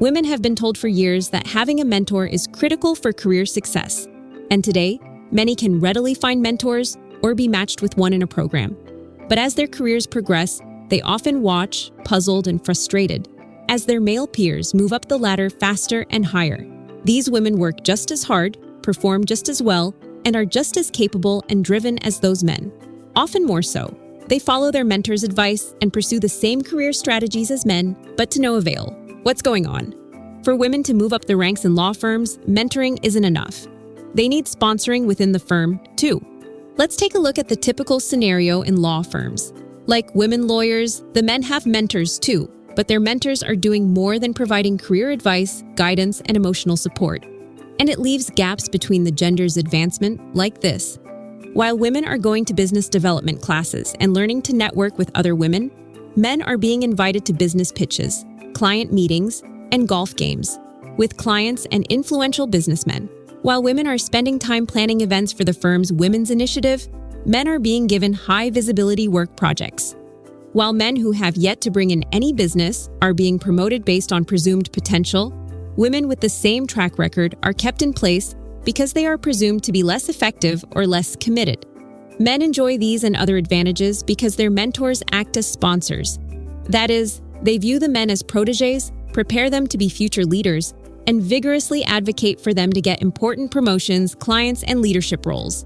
Women have been told for years that having a mentor is critical for career success. And today, many can readily find mentors or be matched with one in a program. But as their careers progress, they often watch, puzzled and frustrated, as their male peers move up the ladder faster and higher. These women work just as hard, perform just as well, and are just as capable and driven as those men. Often more so. They follow their mentor's advice and pursue the same career strategies as men, but to no avail. What's going on? For women to move up the ranks in law firms, mentoring isn't enough. They need sponsoring within the firm, too. Let's take a look at the typical scenario in law firms. Like women lawyers, the men have mentors too, but their mentors are doing more than providing career advice, guidance, and emotional support. And it leaves gaps between the genders' advancement like this. While women are going to business development classes and learning to network with other women, men are being invited to business pitches, client meetings, and golf games with clients and influential businessmen. While women are spending time planning events for the firm's women's initiative, men are being given high-visibility work projects. While men who have yet to bring in any business are being promoted based on presumed potential, women with the same track record are kept in place because they are presumed to be less effective or less committed. Men enjoy these and other advantages because their mentors act as sponsors. That is, they view the men as protégés, prepare them to be future leaders, and vigorously advocate for them to get important promotions, clients, and leadership roles.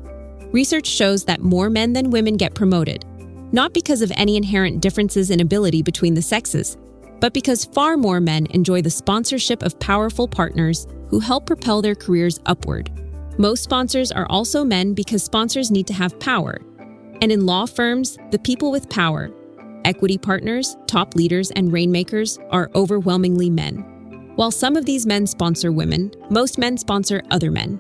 Research shows that more men than women get promoted, not because of any inherent differences in ability between the sexes, but because far more men enjoy the sponsorship of powerful partners who help propel their careers upward. Most sponsors are also men because sponsors need to have power. And in law firms, the people with power, equity partners, top leaders, and rainmakers are overwhelmingly men. While some of these men sponsor women, most men sponsor other men.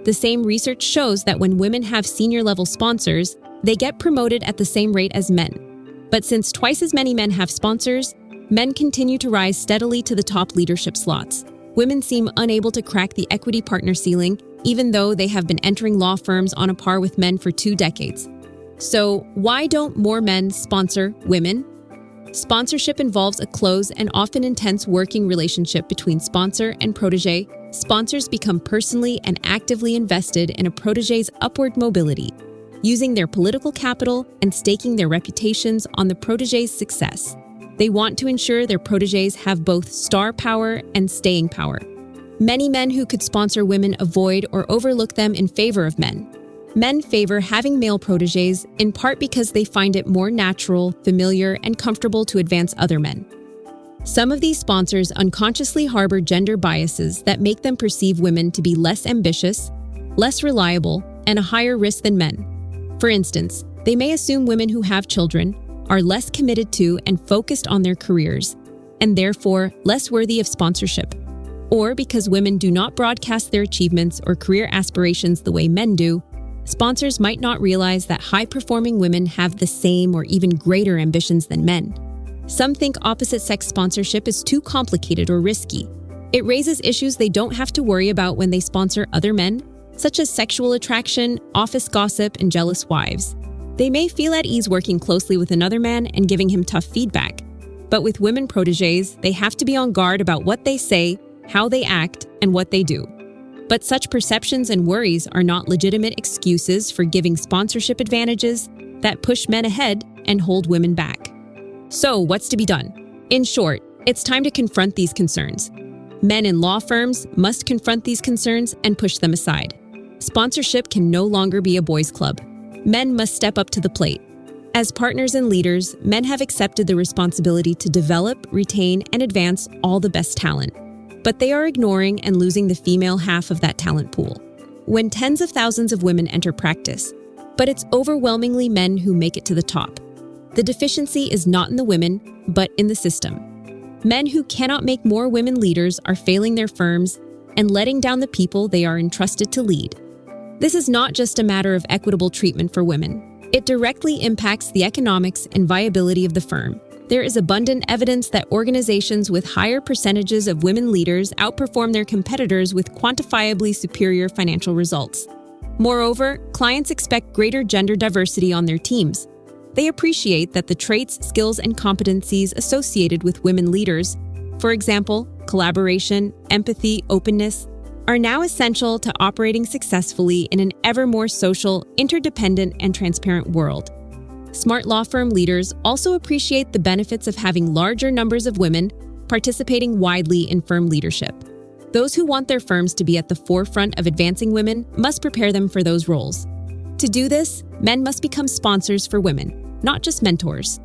The same research shows that when women have senior-level sponsors, they get promoted at the same rate as men. But since twice as many men have sponsors, men continue to rise steadily to the top leadership slots. Women seem unable to crack the equity partner ceiling, even though they have been entering law firms on a par with men for 2 decades. So, why don't more men sponsor women? Sponsorship involves a close and often intense working relationship between sponsor and protégé. Sponsors become personally and actively invested in a protégé's upward mobility, using their political capital and staking their reputations on the protégé's success. They want to ensure their protégés have both star power and staying power. Many men who could sponsor women avoid or overlook them in favor of men. Men favor having male protégés in part because they find it more natural, familiar, and comfortable to advance other men. Some of these sponsors unconsciously harbor gender biases that make them perceive women to be less ambitious, less reliable, and a higher risk than men. For instance, they may assume women who have children are less committed to and focused on their careers, and therefore less worthy of sponsorship. Or because women do not broadcast their achievements or career aspirations the way men do, sponsors might not realize that high-performing women have the same or even greater ambitions than men. Some think opposite-sex sponsorship is too complicated or risky. It raises issues they don't have to worry about when they sponsor other men, such as sexual attraction, office gossip, and jealous wives. They may feel at ease working closely with another man and giving him tough feedback. But with women protégés, they have to be on guard about what they say, how they act, and what they do. But such perceptions and worries are not legitimate excuses for giving sponsorship advantages that push men ahead and hold women back. So, what's to be done? In short, it's time to confront these concerns. Men in law firms must confront these concerns and push them aside. Sponsorship can no longer be a boys' club. Men must step up to the plate. As partners and leaders, men have accepted the responsibility to develop, retain, and advance all the best talent. But they are ignoring and losing the female half of that talent pool. When tens of thousands of women enter practice, but it's overwhelmingly men who make it to the top. The deficiency is not in the women, but in the system. Men who cannot make more women leaders are failing their firms and letting down the people they are entrusted to lead. This is not just a matter of equitable treatment for women. It directly impacts the economics and viability of the firm. There is abundant evidence that organizations with higher percentages of women leaders outperform their competitors with quantifiably superior financial results. Moreover, clients expect greater gender diversity on their teams. They appreciate that the traits, skills, and competencies associated with women leaders, for example, collaboration, empathy, openness are now essential to operating successfully in an ever more social, interdependent, and transparent world. Smart law firm leaders also appreciate the benefits of having larger numbers of women participating widely in firm leadership. Those who want their firms to be at the forefront of advancing women must prepare them for those roles. To do this, men must become sponsors for women, not just mentors.